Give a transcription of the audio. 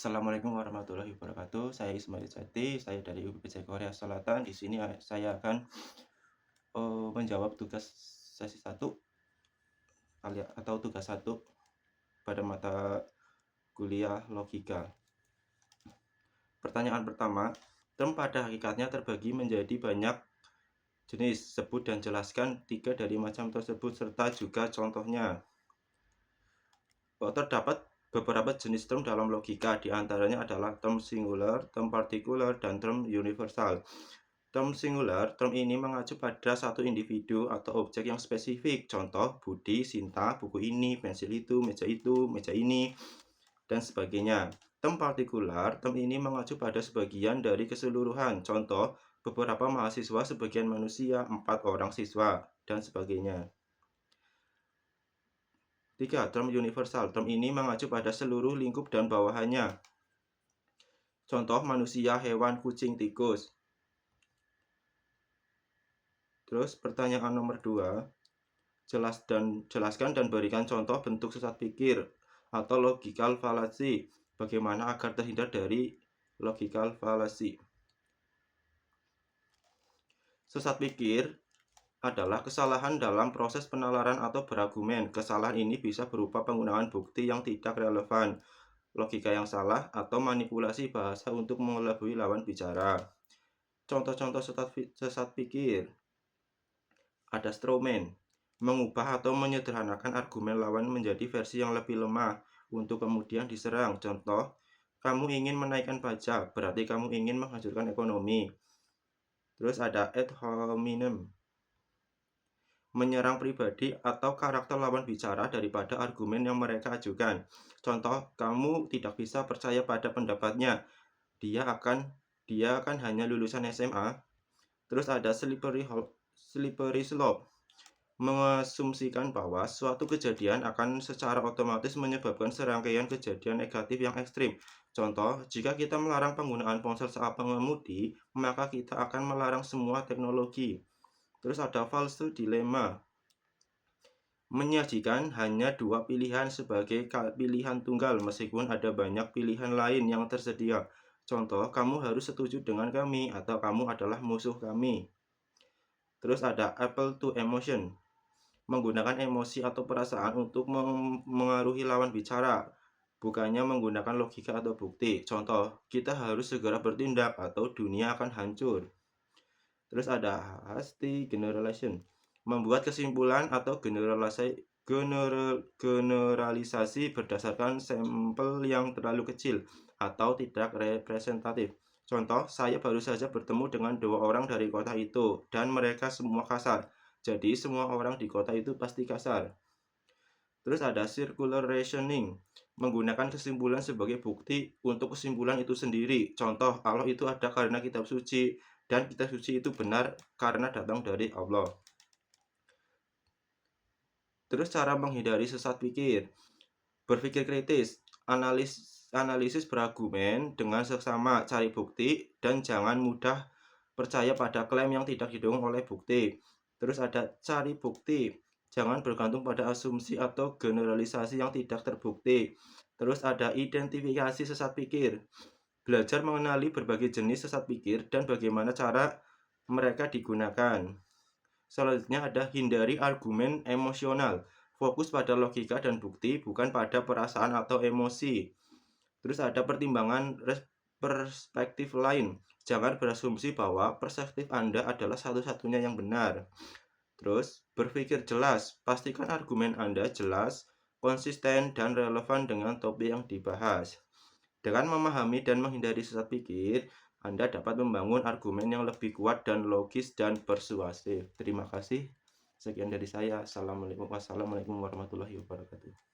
Assalamualaikum warahmatullahi wabarakatuh. Saya Ismail Jati, saya dari UPJ Korea Selatan. Di sini saya akan menjawab tugas sesi satu atau tugas satu pada mata kuliah logika. Pertanyaan pertama, term pada hakikatnya terbagi menjadi banyak jenis. Sebut dan jelaskan 3 dari macam tersebut serta juga contohnya. Terdapat beberapa jenis term dalam logika, diantaranya adalah term singular, term partikular, dan term universal. Term singular, term ini mengacu pada satu individu atau objek yang spesifik. Contoh, Budi, Sinta, buku ini, pensil itu, meja ini, dan sebagainya. Term partikular, term ini mengacu pada sebagian dari keseluruhan. Contoh, beberapa mahasiswa, sebagian manusia, 4 orang siswa, dan sebagainya. 3. Term universal. Term ini mengacu pada seluruh lingkup dan bawahannya. Contoh, manusia, hewan, kucing, tikus. Terus pertanyaan nomor 2. Jelaskan dan berikan contoh bentuk sesat pikir atau logical fallacy. Bagaimana agar terhindar dari logical fallacy? Sesat pikir adalah kesalahan dalam proses penalaran atau berargumen. Kesalahan ini bisa berupa penggunaan bukti yang tidak relevan, logika yang salah, atau manipulasi bahasa untuk mengelabui lawan bicara. Contoh-contoh sesat pikir ada strawman, mengubah atau menyederhanakan argumen lawan menjadi versi yang lebih lemah untuk kemudian diserang. Contoh, kamu ingin menaikkan pajak, berarti kamu ingin menghancurkan ekonomi. Terus ada ad hominem, menyerang pribadi atau karakter lawan bicara daripada argumen yang mereka ajukan. Contoh, kamu tidak bisa percaya pada pendapatnya, dia kan hanya lulusan SMA. Terus ada slippery slope, mengasumsikan bahwa suatu kejadian akan secara otomatis menyebabkan serangkaian kejadian negatif yang ekstrim. Contoh, jika kita melarang penggunaan ponsel saat mengemudi, maka kita akan melarang semua teknologi. Terus ada false dilemma, menyajikan hanya 2 pilihan sebagai pilihan tunggal meskipun ada banyak pilihan lain yang tersedia. Contoh, kamu harus setuju dengan kami atau kamu adalah musuh kami. Terus ada appeal to emotion, menggunakan emosi atau perasaan untuk mengaruhi lawan bicara, bukannya menggunakan logika atau bukti. Contoh, kita harus segera bertindak atau dunia akan hancur. Terus ada hasty generalization, membuat kesimpulan atau generalisasi berdasarkan sampel yang terlalu kecil atau tidak representatif. Contoh, saya baru saja bertemu dengan 2 orang dari kota itu dan mereka semua kasar. Jadi semua orang di kota itu pasti kasar. Terus ada circular reasoning, menggunakan kesimpulan sebagai bukti untuk kesimpulan itu sendiri. Contoh, Allah itu ada karena kitab suci, dan kitab suci itu benar karena datang dari Allah. Terus cara menghindari sesat pikir, berpikir kritis, analisis berargumen dengan seksama, cari bukti, dan jangan mudah percaya pada klaim yang tidak didukung oleh bukti. Terus ada cari bukti, jangan bergantung pada asumsi atau generalisasi yang tidak terbukti. Terus ada identifikasi sesat pikir, belajar mengenali berbagai jenis sesat pikir dan bagaimana cara mereka digunakan. Selanjutnya ada hindari argumen emosional, fokus pada logika dan bukti, bukan pada perasaan atau emosi. Terus ada pertimbangan perspektif lain, jangan berasumsi bahwa perspektif Anda adalah satu-satunya yang benar. Terus berpikir jelas, pastikan argumen Anda jelas, konsisten, dan relevan dengan topik yang dibahas. Dengan memahami dan menghindari sesat pikir, Anda dapat membangun argumen yang lebih kuat dan logis dan persuasif. Terima kasih. Sekian dari saya. Wassalamualaikum warahmatullahi wabarakatuh.